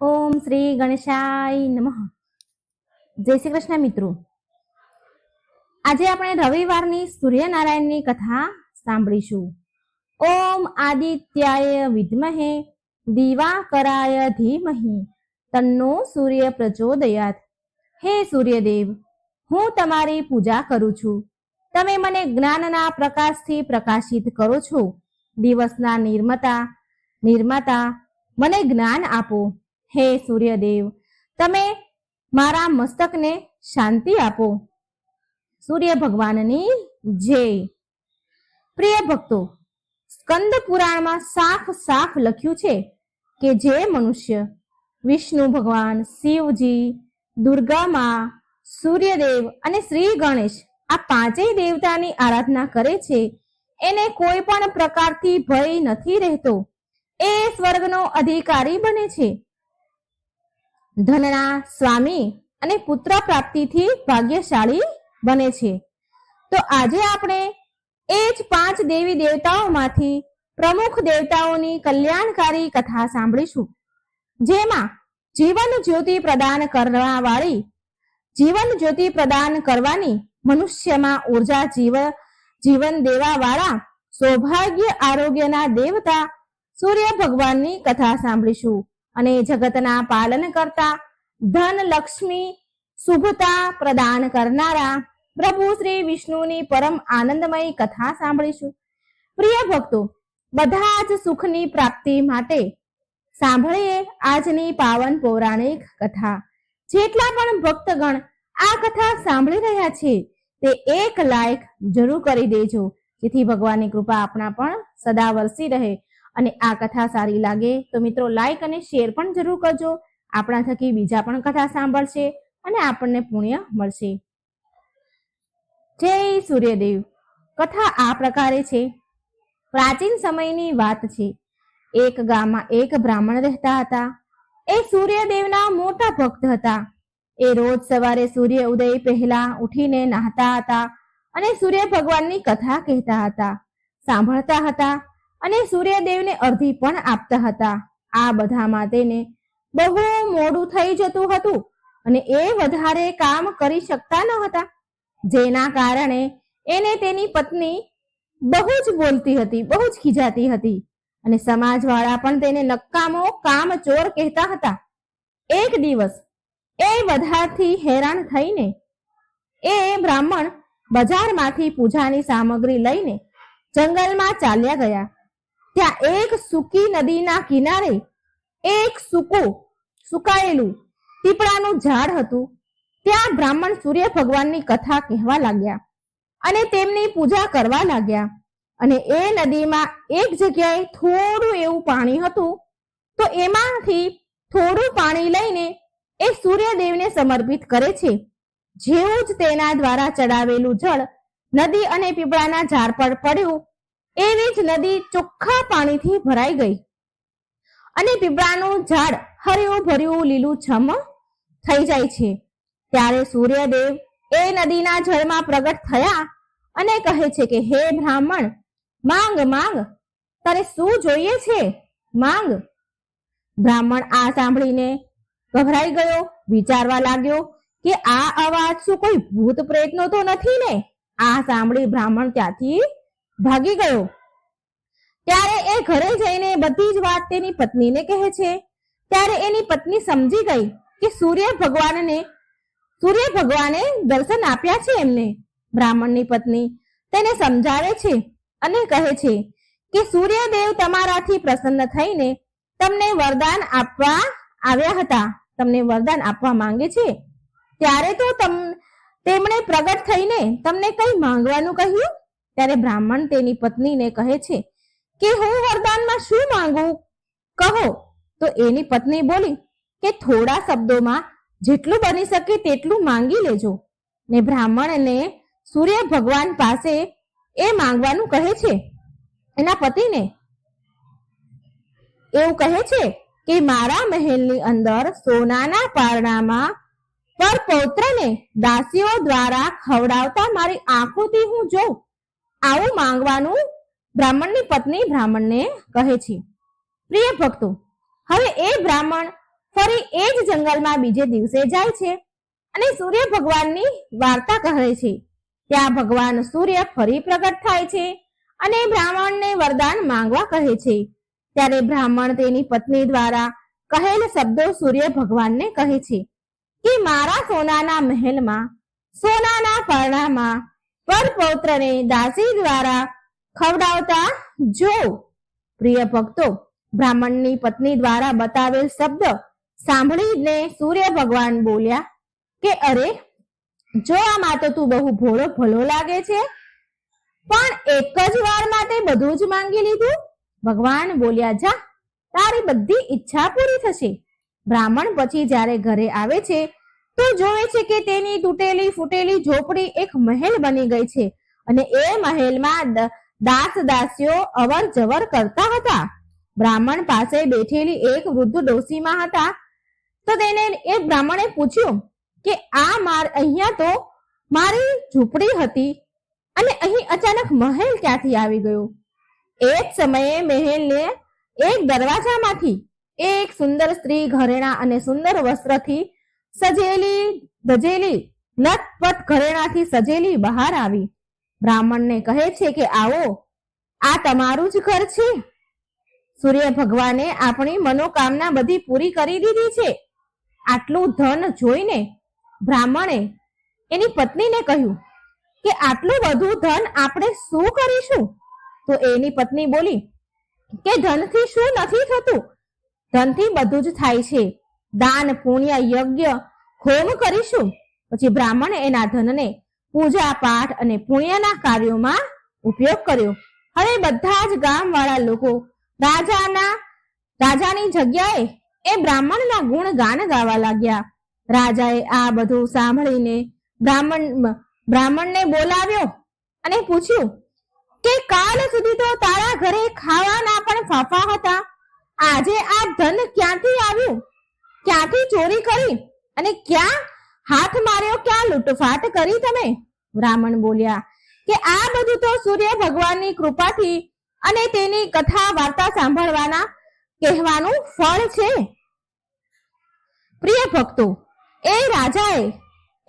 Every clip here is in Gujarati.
ઓમ શ્રી ગણેશાય નમઃ. જય શ્રી કૃષ્ણ મિત્રો. આજે આપણે રવિવારની સૂર્યનારાયણની કથા સાંભળીશું. ઓમ આદિત્યાય વિદ્મહે દિવાકરાય ધીમહિ તન્નો સૂર્ય પ્રચોદયાત. હે સૂર્યદેવ, હું તમારી પૂજા કરું છું. તમે મને જ્ઞાનના પ્રકાશથી પ્રકાશિત કરો છો. દિવસના નિર્માતા મને જ્ઞાન આપો. હે સૂર્યદેવ, તમે મારા મસ્તકને શાંતિ આપો. સૂર્ય ભગવાનની જય. પ્રિય ભક્તો, સ્કંદ પુરાણમાં સાફ લખ્યું છે કે જે મનુષ્ય વિષ્ણુ ભગવાન, શિવજી, દુર્ગા માં, સૂર્યદેવ અને શ્રી ગણેશ આ પાંચેય દેવતાની આરાધના કરે છે એને કોઈ પણ પ્રકારથી ભય નથી રહેતો. એ સ્વર્ગનો અધિકારી બને છે. ધનના સ્વામી અને પુત્ર પ્રાપ્તિથી ભાગ્યશાળી બને છે. તો આજે આપણે એ જ 5 દેવી દેવતાઓમાંથી પ્રમુખ દેવતાઓની કલ્યાણકારી કથા સાંભળીશું, જેમાં જીવન જ્યોતિ પ્રદાન કરવાની, મનુષ્યમાં ઉર્જા જીવન દેવા વાળા સૌભાગ્ય આરોગ્યના દેવતા સૂર્ય ભગવાનની કથા સાંભળીશું અને જગતના પાલન કરતા, ધન લક્ષ્મી શુભતા પ્રદાન કરનારા પ્રભુ શ્રી વિષ્ણુની પરમ આનંદમય કથા સાંભળીશું. પ્રિય ભક્તો, બધા જ સુખની પ્રાપ્તિ માટે સાંભળીએ આજની પાવન પૌરાણિક કથા. જેટલા પણ ભક્તગણ આ કથા સાંભળી રહ્યા છે તે એક લાઈક જરૂર કરી દેજો, જેથી ભગવાનની કૃપા આપણા પણ સદા વરસી રહે. અને આ કથા સારી લાગે તો મિત્રો લાઈક અને શેર પણ જરૂર કરજો. આપણા થકી બીજા પણ કથા સાંભળશે અને આપણને પુણ્ય મળશે. જય સૂર્યદેવ. કથા આ પ્રકારે છે. પ્રાચીન સમયની વાત છે. એક ગામમાં એક બ્રાહ્મણ રહેતા હતા. એ સૂર્યદેવના મોટા ભક્ત હતા. એ રોજ સવારે સૂર્ય ઉદય પહેલા ઉઠીને નહાતા હતા અને સૂર્ય ભગવાનની કથા કહેતા હતા, સાંભળતા હતા અને સૂર્યદેવને અર્ધી પણ આપતા હતા. આ બધામાં તેને બહુ મોડું થઈ જતું હતું અને એ વધારે કામ કરી શકતા ન હતા, જેના કારણે એને તેની પત્ની બહુ જ બોલતી હતી, બહુ જ ખીજાતી હતી અને સમાજવાળા પણ તેને નકામો કામચોર કહેતા હતા. એક દિવસ એ વધારથી હેરાન થઈને એ બ્રાહ્મણ બજારમાંથી પૂજાની સામગ્રી લઈને જંગલમાં ચાલ્યા ગયા. ત્યાં એક સૂકી નદીના કિનારે એક સુકાયેલું પીપળાનું ઝાડ હતું. ત્યાં બ્રાહ્મણ સૂર્ય ભગવાનની કથા કહેવા લાગ્યા અને તેમની પૂજા કરવા લાગ્યા. અને એ નદીમાં એક જગ્યાએ થોડું એવું પાણી હતું, તો એમાંથી થોડું પાણી લઈને એ સૂર્યદેવને સમર્પિત કરે છે. જેવું જ તેના દ્વારા ચડાવેલું જળ નદી અને પીપળાના ઝાડ પર પડ્યું, એવી જ નદી ચોખ્ખા પાણીથી ભરાઈ ગઈ અને પીપળાનું ઝાડ હર્યું ભર્યું લીલું છમ થઈ જાય છે. ત્યારે સૂર્યદેવ એ નદીના જળમાં પ્રગટ થયા અને કહે છે કે હે બ્રાહ્મણ, માંગ, તને શું જોઈએ છે? માંગ. બ્રાહ્મણ આ સાંભળીને ગભરાઈ ગયો. વિચારવા લાગ્યો કે આ અવાજ શું કોઈ ભૂત પ્રેતનો તો નથી ને? આ સાંભળી બ્રાહ્મણ ત્યાંથી ભાગી ગયો. ત્યારે એ ઘરે જઈને બધી જ વાત તેની પત્નીને કહે છે. ત્યારે એની પત્ની સમજી ગઈ કે સૂર્ય ભગવાને દર્શન આપ્યા છે એમને. બ્રાહ્મણની પત્ની તેને સમજાવે છે અને કહે છે કે સૂર્યદેવ તમારાથી પ્રસન્ન થઈને તમને વરદાન આપવા આવ્યા હતા, તમને વરદાન આપવા માંગે છે. ત્યારે તો તેમણે પ્રગટ થઈને તમને કઈ માંગવાનું કહ્યું? ત્યારે બ્રાહ્મણ તેની પત્નીને કહે છે કે હું વરદાનમાં શું માંગુ કહો. તો એની પત્ની બોલી કે થોડા શબ્દોમાં જેટલું બની શકે તેટલું માંગી લેજો. ને બ્રાહ્મણને સૂર્ય ભગવાન પાસે એ માંગવાનું કહે છે. એના પતિને એવું કહે છે કે મારા મહેલની અંદર સોનાના પારણામાં પર પૌત્રને દાસીઓ દ્વારા ખવડાવતા મારી આંખોથી હું જોઉં, આવું માંગવાનું બ્રાહ્મણની પત્ની બ્રાહ્મણને કહે છે. પ્રિય ભક્તો, હવે એ બ્રાહ્મણ ફરી એ જ જંગલમાં બીજે દિવસે જાય છે અને સૂર્ય ભગવાનની વાર્તા કહે છે. ત્યાં ભગવાન સૂર્ય ફરી પ્રગટ થાય છે અને બ્રાહ્મણને વરદાન માંગવા કહે છે. ત્યારે બ્રાહ્મણ તેની પત્ની દ્વારા કહેલ શબ્દો સૂર્ય ભગવાનને કહે છે કે મારા સોનાના મહેલમાં, સોનાના પરણામાં પરપૌત્રને દાસી દ્વારા ખવડાવતા જો. પ્રિય ભક્તો, બ્રાહ્મણની પત્ની દ્વારા બતાવેલ શબ્દ સાંભળીને સૂર્ય ભગવાન બોલ્યા કે અરે, જો આમાં તો તું બહુ ભોળો ભલો લાગે છે, પણ એક જ વાર માટે બધું જ માંગી લીધું. ભગવાન બોલ્યા, જા, તારી બધી ઈચ્છા પૂરી થશે. બ્રાહ્મણ પછી જ્યારે ઘરે આવે છે તો જોવે છે કે તેની તૂટેલી ફૂટેલી ઝોપડી એક મહેલ બની ગઈ છે અને એ મહેલમાં દાસ દાસીઓ અવર જવર કરતા હતા. બ્રાહ્મણ પાસે બેઠેલી એક વૃદ્ધ ડોસીમાં હતા તો તેને એ બ્રાહ્મણે પૂછ્યું કે અહીંયા તો મારી ઝૂંપડી હતી અને અહીં અચાનક મહેલ ક્યાંથી આવી ગયો? એ જ સમયે મહેલને એક દરવાજામાંથી એક સુંદર સ્ત્રી ઘરેણા અને સુંદર વસ્ત્રથી સજેલી ધજેલી લથપથ ઘરેણાથી સજેલી બહાર આવી. બ્રાહ્મણને કહે છે કે આવો, આ તમારું જ ઘર છે. સૂર્ય ભગવાને આપણી મનોકામના બધી પૂરી કરી દીધી છે. આટલું ધન જોઈને બ્રાહ્મણે એની પત્નીને કહ્યું કે આટલું બધું ધન આપણે શું કરીશું? તો એની પત્ની બોલી કે ધનથી શું નથી થતું, ધનથી બધું જ થાય છે. દાન, પુણ્ય, યજ્ઞ, હોમ કરીશું. પછી બ્રાહ્મણે એના ધનને પૂજા પાઠ અને પુણ્યના કાર્યોમાં ઉપયોગ કર્યો. હવે બધા જ ગામવાળા લોકો રાજાની જગ્યાએ એ બ્રાહ્મણના ગુણ ગાન ગાવા લાગ્યા. રાજાએ આ બધું સાંભળીને બ્રાહ્મણને બોલાવ્યો અને પૂછ્યું કે કાલ સુધી તો તારા ઘરે ખાવાના પણ ફાફા હતા, આજે આ ધન ક્યાંથી આવ્યું? ક્યાંથી ચોરી કરી અને ક્યાં હાથ માર્યો, ક્યાં લૂંટફાટ કરી તમે? બ્રાહ્મણ બોલ્યા કે આ બધું તો સૂર્ય ભગવાનની કૃપાથી અને તેની કથા વાર્તા સાંભળવાના કહેવાનું ફળ છે. પ્રિય ભક્તો, એ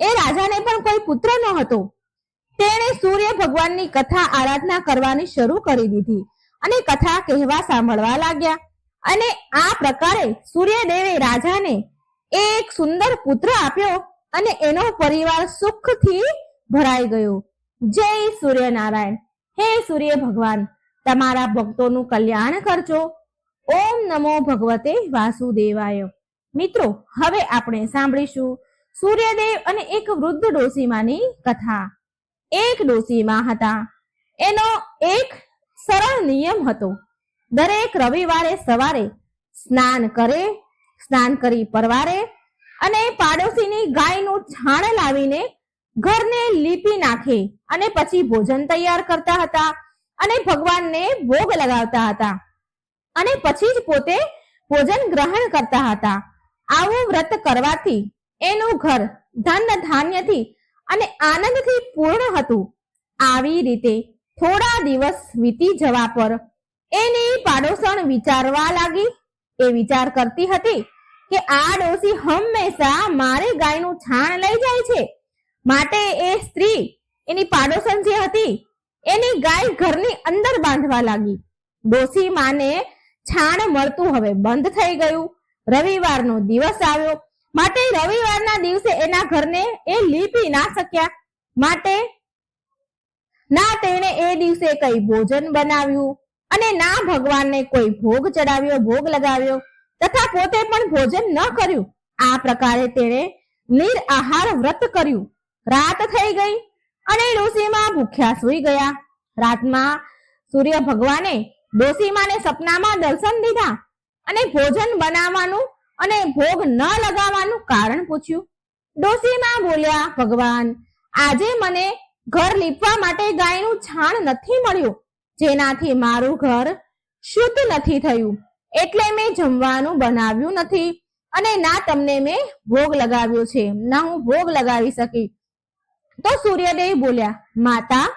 રાજાને પણ કોઈ પુત્ર ન હતો. તેણે સૂર્ય ભગવાનની કથા આરાધના કરવાની શરૂ કરી દીધી અને કથા કહેવા સાંભળવા લાગ્યા. અને આ પ્રકારે સૂર્યદેવે રાજાને એક સુંદર પુત્ર આપ્યો અને એનો પરિવાર સુખથી ભરાઈ ગયો. જય સૂર્યનારાયણ. હે સૂર્ય ભગવાન, તમારા ભક્તોનું કલ્યાણ કરજો. ઓમ નમો ભગવતે વાસુદેવાય. મિત્રો, હવે આપણે સાંભળીશું સૂર્યદેવ અને એક વૃદ્ધ ડોસીમાની કથા. એક ડોસીમાં હતા. એનો એક સરળ નિયમ હતો. દરેક રવિવારે સવારે સ્નાન કરી પરવારે અને પાડોશીની ગાયનું છાણ લાવીને ઘરને લીપી નાખે અને પછી ભોજન તૈયાર કરતા હતા અને ભગવાનને ભોગ લગાવતા હતા અને પછી જ પોતે ભોજન ગ્રહણ કરતા હતા. આવું વ્રત કરવાથી એનું ઘર ધન ધાન્યથી અને આનંદથી પૂર્ણ હતું. આવી રીતે થોડા દિવસ વીતી જવા પર એની પાડોશણ વિચારવા લાગી. એ વિચાર કરતી હતી કે આ ડોસી હંમેશા મારી ગાયનું છાણ લઈ જાય છે, માટે એ સ્ત્રી એની પાડોશણ જે હતી એની ગાય ઘરની અંદર બાંધવા લાગી. ડોસી માને છાણ મળતું હવે બંધ થઈ ગયું. રવિવારનો દિવસ આવ્યો, માટે રવિવારના દિવસે એના ઘરને એ લીપી ના શક્યા. માટે ના તેણે એ દિવસે કઈ ભોજન બનાવ્યું અને ના ભગવાનને કોઈ ભોગ ચડાવ્યો, ભોગ લગાવ્યો તથા પોતે પણ ભોજન ન કર્યું. આ પ્રકારે તેણે નિરાહાર વ્રત કર્યું. રાત થઈ ગઈ અને ડોસીમા ભૂખ્યા સૂઈ ગયા. રાતમાં સૂર્ય ભગવાને ડોસીમાને સપનામાં દર્શન દીધા અને ભોજન બનાવવાનું અને ભોગ ન લગાવવાનું કારણ પૂછ્યું. ડોસીમા બોલ્યા, ભગવાન, આજે મને ઘર લીપવા માટે ગાયનું છાણ નથી મળ્યું, જેનાથી મારું ઘર શુદ્ધ નથી થયું, એટલે મેં જમવાનું બનાવ્યું નથી અને ના તમને મેં ભોગ લગાવ્યો છે, ના હું ભોગ લગાવી શકી. તો સૂર્યદેવ બોલ્યા, માતા,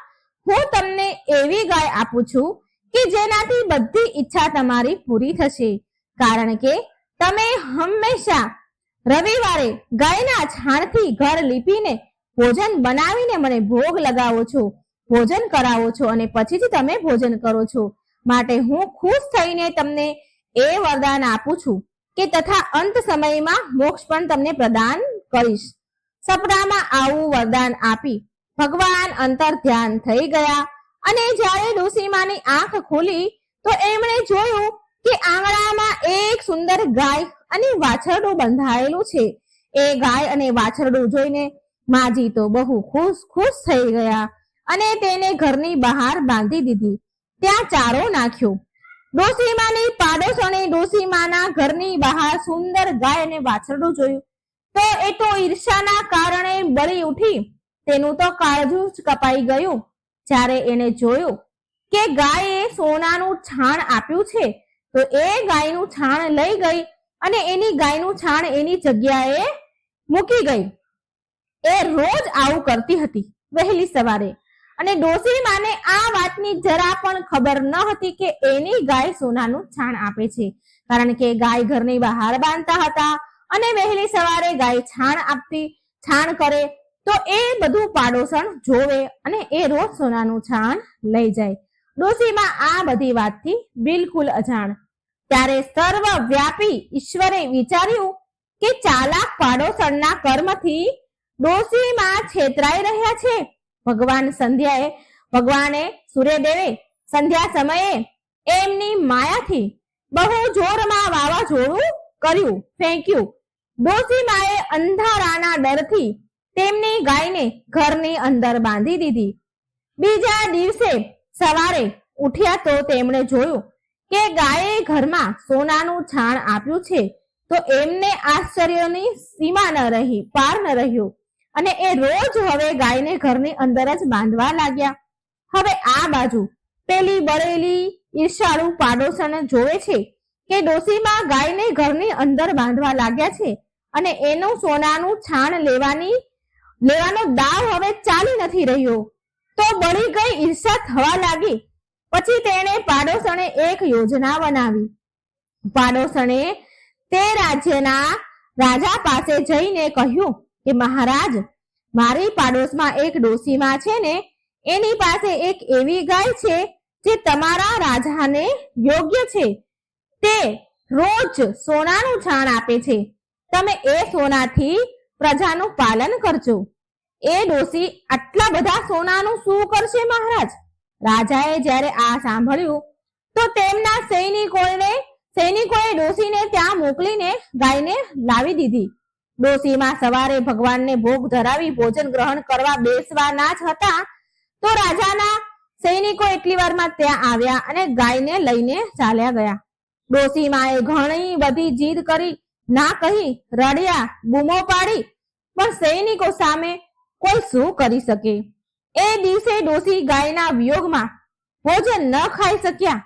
હું તમને એવી ગાય આપું છું કે જેનાથી બધી ઈચ્છા તમારી પૂરી થશે, કારણ કે તમે હંમેશા રવિવારે ગાયના છાણથી ઘર લીપીને ભોજન બનાવીને મને ભોગ લગાવો છો, ભોજન કરાવો છો અને પછી જ તમે ભોજન કરો છો. માટે હું ખુશ થઈને તમને એ વરદાન આપું છું કે તથા અંત સમયમાં મોક્ષ પણ તમને પ્રદાન કરીશ. સપનામાં આવું વરદાન આપી ભગવાન અંતર ધ્યાન થઈ ગયા અને જ્યારે ડોસીમાની આંખ ખુલી તો એમણે જોયું કે આંગણામાં એક સુંદર ગાય અને વાછરડું બંધાયેલું છે. એ ગાય અને વાછરડું જોઈને માજી તો બહુ ખુશ થઈ ગયા અને તેને ઘરની બહાર બાંધી દીધી, ત્યાં ચારો નાખ્યો. ડોસીમાની પાડોશણે ડોસીમાના ઘરની બહાર સુંદર ગાય અને વાછરડું જોયું તો એ તો ઈર્ષાના કારણે બળી ઉઠી. તેનું તો કાળજું જ કપાઈ ગયું. જ્યારે એને જોયું કે ગાયે સોનાનું છાણ આપ્યું છે તો એ ગાયનું છાણ લઈ ગઈ અને એની ગાયનું છાણ એની જગ્યાએ મૂકી ગઈ. એ રોજ આવું કરતી હતી વહેલી સવારે અને ડોસીમાને આ વાતની જરા પણ ખબર ન હતી કે એની ગાય સોનાનું છાણ આપે છે, કારણ કે ગાય ઘરની બહાર બાંધતા હતા અને વહેલી સવારે ગાય છાણ કરે તો એ બધું પાડોશણ જોવે અને એ રોજ સોનાનું છાણ લઈ જાય. ડોસીમા આ બધી વાતથી બિલકુલ અજાણ. ત્યારે સર્વવ્યાપી ઈશ્વરે વિચાર્યું કે ચાલાક પાડોશણના કર્મથી ડોસીમા છેતરાઈ રહ્યા છે. ભગવાને સૂર્યદેવે સંધ્યા સમયે એમની માયાથી બહુ જોરમાં વાવાઝોડું કર્યું, ફેંક્યું. ડોસીમાએ અંધારાના ડરથી તેમની ગાયને ઘરની અંદર બાંધી દીધી. બીજા દિવસે સવારે ઉઠ્યા તો તેમણે જોયું કે ગાયે ઘરમાં સોનાનું છાણ આપ્યું છે તો એમને આશ્ચર્યની સીમા પાર ન રહ્યું અને એ રોજ હવે ગાયને ઘરની અંદર જ બાંધવા લાગ્યા. હવે આ બાજુ પેલી બળેલી ઈર્ષાળુ પાડોશણ જોવે છે કે ડોસીમાં ગાયને ઘરની અંદર બાંધવા લાગ્યા છે અને એનું સોનાનું છાણ લેવાનો દાવ હવે ચાલી નથી રહ્યો તો બળી ગઈ ઈર્ષા થવા લાગી. પછી તેણે પાડોશણે એક યોજના બનાવી. પાડોશણે તે રાજ્યના રાજા પાસે જઈને કહ્યું કે મહારાજ, મારી પાડોશમાં એક ડોસીમા છે ને, એની પાસે એક એવી ગાય છે જે તમારા રાજાને યોગ્ય છે. તે રોજ સોનાનું છાણ આપે છે. તમે એ સોનાથી પ્રજાનું પાલન કરજો. એ ડોસી આટલા બધા સોનાનું શું કરશે મહારાજ? રાજાએ જ્યારે આ સાંભળ્યું તો તેમના સૈનિકોએ ડોસીને ત્યાં મોકલીને ગાયને લાવી દીધી. ડોસીમાં સવારે ભગવાનને ભોગ ધરાવી ભોજન ગ્રહણ કરવા બેસવાના જ હતા તો રાજાના સૈનિકો એટલી વારમાં ત્યાં આવ્યા અને ગાયને લઈને ચાલ્યા ગયા. ડોસીમાએ ઘણી બધી જીદ કરી, ના કહી, રડ્યા, બૂમો પાડી, પણ સૈનિકો સામે કોઈ શું કરી શકે? એ દિવસે ડોસી ગાયના વિયોગમાં ભોજન ન ખાઈ શક્યા.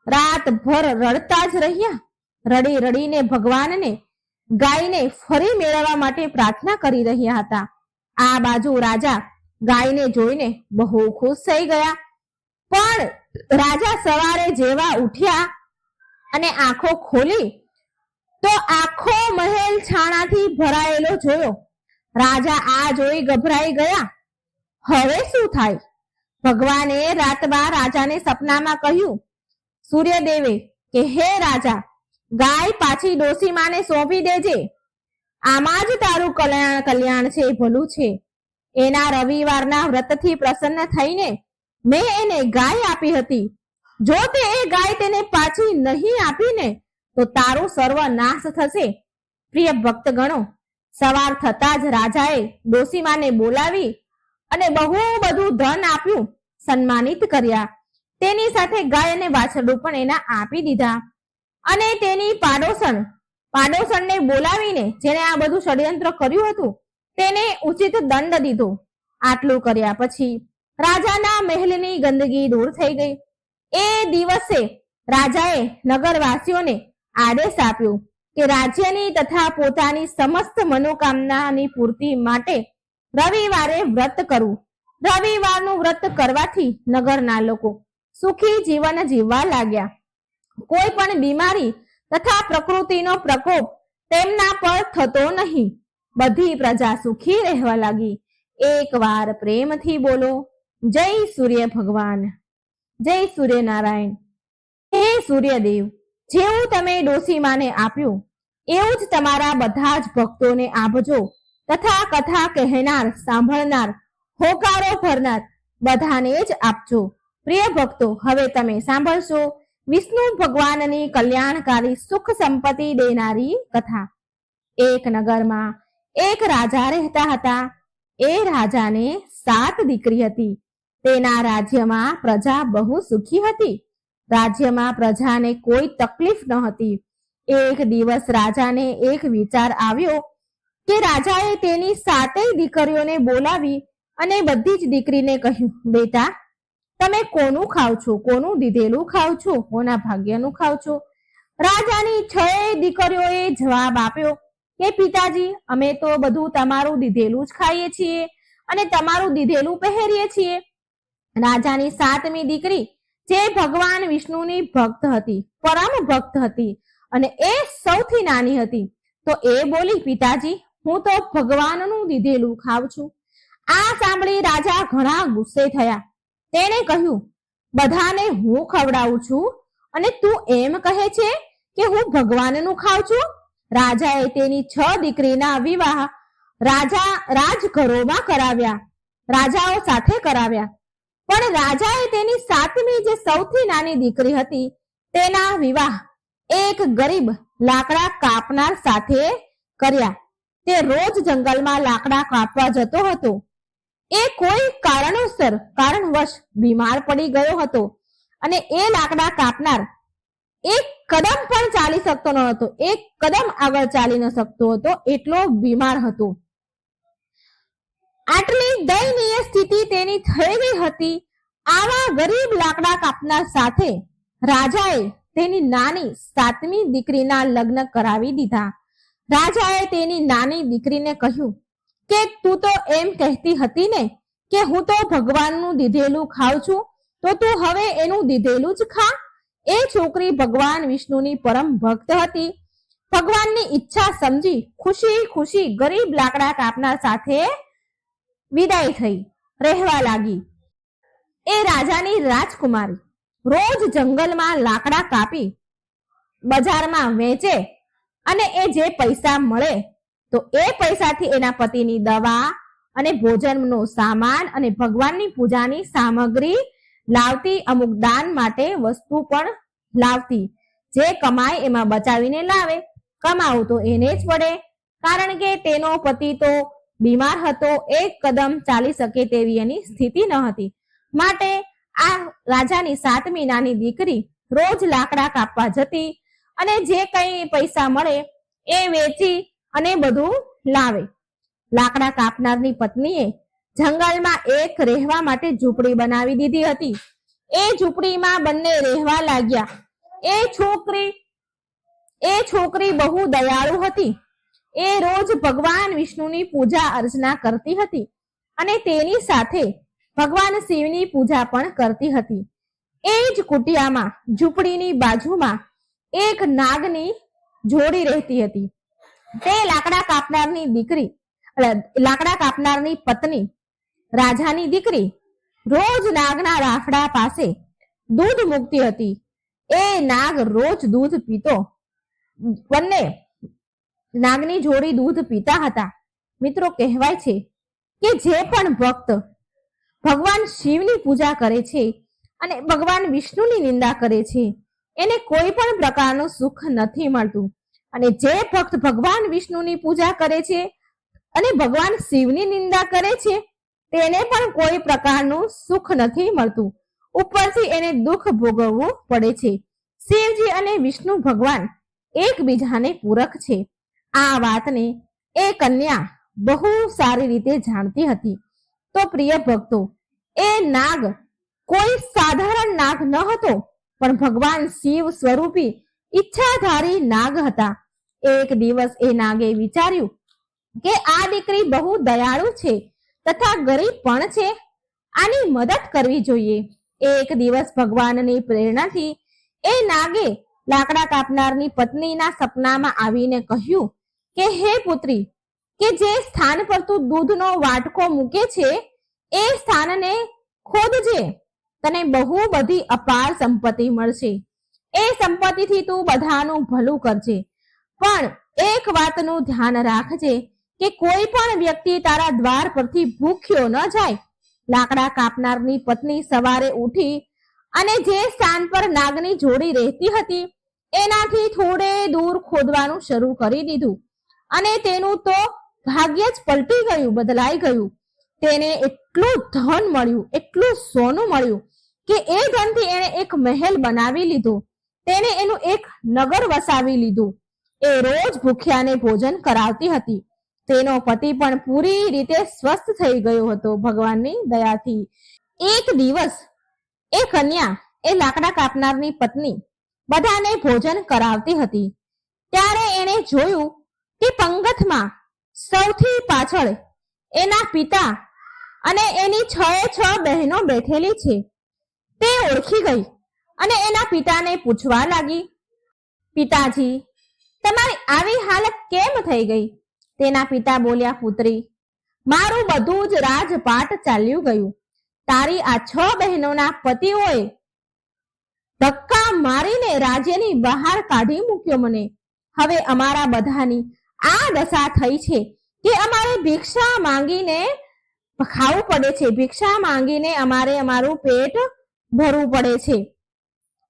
રાતભર રડતા જ રહ્યા. રડી રડીને ભગવાનને ગાયને ફરી મેળવવા માટે પ્રાર્થના કરી રહ્યા હતા. આ બાજુ રાજા ગાયને જોઈને બહુ ખુશ થઈ ગયા. પણ રાજા સવારે જેવા ઉઠ્યા અને આંખો ખોલી તો આખો મહેલ છાણાથી ભરાયેલો જોયો. રાજા આ જોઈ ગભરાઈ ગયા. હવે શું થાય? ભગવાને રાતમાં રાજાને સપનામાં કહ્યું, સૂર્યદેવે કે હે રાજા, ગાય પાછી ડોસીમાને સોંપી દેજે. આમાં જ તારું કલ્યાણ છે, ભલું છે. એના રવિવારના વ્રતથી પ્રસન્ન થઈને મેં એને ગાય આપી હતી. જો તે એ ગાય તેને પાછી નહીં આપીને તો તારું સર્વનાશ થશે. પ્રિય ભક્તગણો, સવાર થતા જ રાજાએ ડોસીમાને બોલાવી અને બહુ બધું ધન આપ્યું, સન્માનિત કર્યા. તેની સાથે ગાય અને વાછરડું પણ એના આપી દીધા અને તેની પાડોશણને બોલાવીને જેને આ બધું ષડયંત્ર કર્યું હતું તેને ઉચિત દંડ દીધો. આટલું કર્યા પછી રાજાના મહેલની ગંદકી દૂર થઈ ગઈ. એ દિવસે રાજાએ નગરવાસીઓને આદેશ આપ્યો કે રાજ્યની તથા પોતાની સમસ્ત મનોકામનાની પૂર્તિ માટે રવિવારે વ્રત કરવું. રવિવારનું વ્રત કરવાથી નગરના લોકો સુખી જીવન જીવવા લાગ્યા. કોઈ પણ બીમારી તથા પ્રકૃતિનો પ્રકોપ તેમના પર થતો નહીં. બધી પ્રજા સુખી રહેવા લાગી. એકવાર પ્રેમથી બોલો, જય સૂર્ય ભગવાન, જય સૂર્યનારાયણ. હે સૂર્યદેવ, જેવું તમે ડોસીમાને આપ્યું એવું જ તમારા બધા જ ભક્તોને આપજો તથા કથા કહેનાર, સાંભળનાર, હોકારો ભરનાર બધાને જ આપજો. પ્રિય ભક્તો, હવે તમે સાંભળશો વિષ્ણુ ભગવાનની કલ્યાણકારી સુખ સંપત્તિ દેનારી કથા. એક નગરમાં એક રાજા રહેતા હતા. એ રાજાને 7 દીકરી હતી. તેના રાજ્યમાં પ્રજા બહુ સુખી હતી. રાજ્યમાં પ્રજાને કોઈ તકલીફ ન હતી. એક દિવસ રાજાને એક વિચાર આવ્યો કે રાજાએ તેની 7 દીકરીઓને બોલાવી અને બધી જ દીકરીને કહ્યું, બેટા, તમે કોનું ખાવ છો? કોનું દીધેલું ખાવ છો? કોના ભાગ્યનું ખાવ છો? રાજાની 6 દીકરીઓએ જવાબ આપ્યો કે પિતાજી, અમે તો બધું તમારું દીધેલું જ ખાઈએ છીએ અને તમારું દીધેલું પહેરીએ છીએ. રાજાની 7મી દીકરી, જે ભગવાન વિષ્ણુની ભક્ત હતી, પરમ ભક્ત હતી અને એ સૌથી નાની હતી, તો એ બોલી, પિતાજી, હું તો ભગવાનનું દીધેલું ખાઉં છું. આ સાંભળી રાજા ઘણા ગુસ્સે થયા. તેણે કહ્યું, બધાને હું ખવડાવું છું અને તું એમ કહે છે કે હું ભગવાનનું ખાઉં છું? રાજાએ તેની 6 દીકરીના વિવાહ રાજઘરોમાં કરાવ્યા, રાજાઓ સાથે કરાવ્યા. પણ રાજાએ તેની 7મી, જે સૌથી નાની દીકરી હતી, તેના વિવાહ એક ગરીબ લાકડા કાપનાર સાથે કર્યા. તે રોજ જંગલમાં લાકડા કાપવા જતો હતો. એ કોઈ કારણવશ બીમાર પડી ગયો હતો અને એ લાકડા કાપનાર એક કદમ પણ ચાલી શકતો ન હતો. એક કદમ આગળ ચાલી ન શકતો હતો, એટલો બીમાર હતો. આટલી દયનીય સ્થિતિ તેની થઈ ગઈ હતી. આવા ગરીબ લાકડા કાપનાર સાથે રાજાએ તેની નાની 7મી દીકરીના લગ્ન કરાવી દીધા. રાજાએ તેની નાની દીકરીને કહ્યું કે તું તો એમ કહેતી હતી ને કે હું તો ભગવાનનું દીધેલું ખાઉં છું, તો તું હવે એનું દીધેલું જ ખા. એ છોકરી ભગવાન વિષ્ણુની પરમ ભક્ત હતી. ભગવાનની ઈચ્છા સમજી ખુશી ખુશી ગરીબ લાકડા કાપનાર સાથે વિદાય થઈ રહેવા લાગી. એ રાજાની રાજકુમારી રોજ જંગલમાં લાકડા કાપી બજારમાં વેચે અને એ જે પૈસા મળે તો એ પૈસાથી એના પતિની દવા અને ભોજનનો સામાન અને ભગવાનની પૂજાની સામગ્રી લાવતી. અમુક દાન માટે વસ્તુ પણ લાવતી. જે કમાય એમાં બચાવીને લાવે. કમાવું તો એને જ પડે, કારણ કે તેનો પતિ તો બીમાર હતો. એક કદમ ચાલી શકે તેવી એની સ્થિતિ ન હતી. માટે આ રાજાની 7મી નાની દીકરી રોજ લાકડા કાપવા જતી અને જે કંઈ પૈસા મળે એ વેચી અને બધું લાવે. લાકડા કાપનારની પત્નીએ જંગલમાં એક રહેવા માટે ઝૂંપડી બનાવી દીધી હતી. એ ઝૂંપડીમાં બંને રહેવા લાગ્યા. એ છોકરી બહુ દયાળુ હતી. એ રોજ ભગવાન વિષ્ણુની પૂજા અર્ચના કરતી હતી અને તેની સાથે ભગવાન શિવની પૂજા પણ કરતી હતી. એ જ કુટિયામાં ઝૂંપડીની બાજુમાં એક નાગની જોડી રહેતી હતી. તે લાકડા કાપનારની પત્ની, રાજાની દીકરી, રોજ નાગના રાફડા પાસે દૂધ મૂકતી હતી. એ નાગ રોજ દૂધ પીતો. બંને નાગની જોડી દૂધ પીતા હતા. મિત્રો, કહેવાય છે કે જે પણ ભક્ત ભગવાન શિવની પૂજા કરે છે અને ભગવાન વિષ્ણુની નિંદા કરે છે એને કોઈ પણ પ્રકારનું સુખ નથી મળતું. અને જે ભક્ત ભગવાન વિષ્ણુની પૂજા કરે છે અને ભગવાન શિવની નિંદા કરે છે તેને પણ કોઈ પ્રકારનું સુખ નથી મળતું. ઉપરથી એને દુઃખ ભોગવવું પડે છે. શિવજી અને વિષ્ણુ ભગવાન એકબીજાને પૂરક છે. આ વાતને એ કન્યા બહુ સારી રીતે જાણતી હતી. તો પ્રિય ભક્તો, એ નાગ કોઈ સાધારણ નાગ ન હતો, પણ ભગવાન શિવ સ્વરૂપી ઈચ્છાધારી નાગ હતા. એક દિવસ એ નાગે વિચાર્યું કે આ દીકરી બહુ દયાળુ છે તથા ગરીબ પણ છે, આની મદદ કરવી જોઈએ. એક દિવસ ભગવાનની પ્રેરણાથી એ નાગે લાકડા કાપનારની પત્નીના સપનામાં આવીને કહ્યું કે હે પુત્રી, કે જે સ્થાન પર તું દૂધનો વાટકો મૂકે છે એ સ્થાનને ખોદજે, તને બહુ બધી અપાર સંપત્તિ મળશે. એ સંપત્તિથી તું બધાનું ભલું કરજે, પણ એક વાતનું ધ્યાન રાખજે કે કોઈ પણ વ્યક્તિ તારા દ્વાર પરથી ભૂખ્યો ન જાય. લાકડા કાપનારની પત્ની સવારે ઉઠી અને જે સ્થાન પર નાગની જોડી રહેતી હતી એનાથી થોડે દૂર ખોદવાનું શરૂ કરી દીધું અને તેનું તો ભાગ્ય જ પલટી ગયું, બદલાઈ ગયું. તેને એટલું ધન મળ્યું, એટલું સોનું મળ્યું કે એ ધનથી એણે એક મહેલ બનાવી લીધો. તેને એનું એક નગર વસાવી લીધું. એ રોજ ભૂખ્યાને ભોજન કરાવતી હતી. તેનો પતિ પણ પૂરી રીતે સ્વસ્થ થઈ ગયો હતો ભગવાનની દયાથી. એક દિવસ એ કન્યા, એ લાકડા કાપનારની પત્ની બધાને ભોજન કરાવતી હતી. ત્યારે એણે જોયું કે પંગતમાં સૌથી પાછળ એના પિતા અને એની 6 બહેનો બેઠેલી છે. તે ઓળખી ગઈ અને એના પિતાને પૂછવા લાગી, પિતાજી, તમારી આવી હાલત કેમ થઈ ગઈ? તેના પિતા બોલ્યા, પુત્રી, મારું બધું જ રાજપાટ ચાલ્યું ગયું. તારી આ 6 બહેનોના પતિઓએ ધક્કા મારીને રાજ્યની બહાર કાઢી મૂક્યો મને. હવે અમારા બધાની આ દશા થઈ છે કે અમારે ભિક્ષા માંગીને ખાવું પડે છે. ભિક્ષા માંગીને અમારે અમારું પેટ ભરવું પડે છે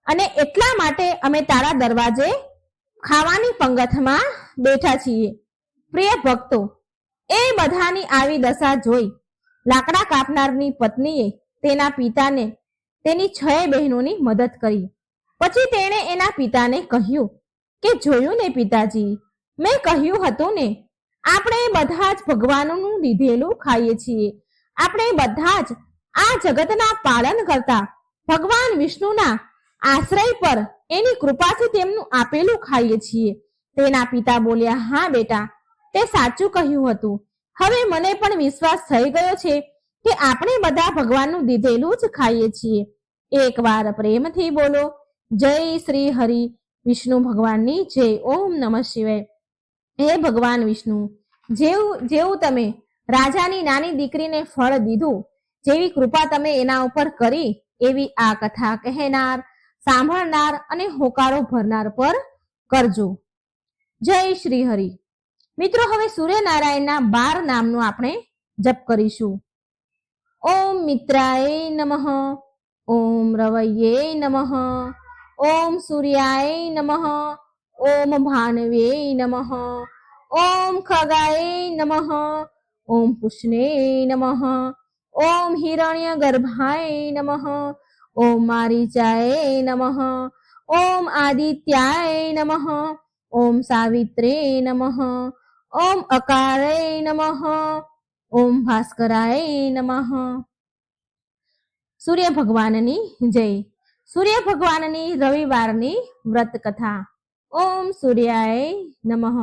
અને એટલા માટે અમે તારા દરવાજે ખાવાની પંગતમાં બેઠા છીએ. પ્રિય ભક્તો, એ બધાની આવી દશા જોઈ લાકડા કાપનારની પત્નીએ તેના પિતાને તેની 6 બહેનોની મદદ કરી. પછી તેણે એના પિતાને કહ્યું કે જોયું ને પિતાજી, મેં કહ્યું હતું ને, આપણે બધા જ ભગવાનનું લીધેલું ખાઈએ છીએ. આપણે બધા જ આ જગતના પાલન કરતા ભગવાન વિષ્ણુના આશ્રય પર એની કૃપાથી તેમનું આપેલું ખાઈએ છીએ. તેના પિતા બોલ્યા, હા બેટા, તે સાચું કહ્યું હતું. હવે મને પણ વિશ્વાસ થઈ ગયો છે કે આપણે બધા ભગવાનનું દીધેલું જ ખાઈએ છીએ. એકવાર પ્રેમથી બોલો, જય શ્રી હરિ વિષ્ણુ ભગવાનની જય. ઓમ નમઃ શિવાય. હે ભગવાન વિષ્ણુ, જેવું તમે રાજાની નાની દીકરીને ફળ દીધું, જેવી કૃપા તમે એના ઉપર કરી, એવી આ કથા કહેનાર, સાંભળનાર અને હોકારો ભરનાર પર કરજો. જય શ્રી હરિ. મિત્રો, હવે સૂર્યનારાયણના 12 નામનું આપણે જપ કરીશું. ઓમ મિત્રાય નમઃ, ઓમ રવૈયે નમઃ, ઓમ સૂર્યાય નમઃ, ઓમ ભાનવે નમઃ, ઓમ ખગાય નમઃ, ઓમ પુષ્ણે નમઃ, ઓમ હિરણ્ય ગર્ભાય નમઃ, ઓમ મારીચાય નમઃ, ઓમ આદિત્યાય નમઃ, ઓમ સાવિત્રે નમઃ, ઓમ અકારે નમઃ, ઓમ ભાસ્કરાય નમઃ. સૂર્ય ભગવાનની જય. સૂર્ય ભગવાનની રવિવારની વ્રત કથા. ઓમ સૂર્યાય નમઃ.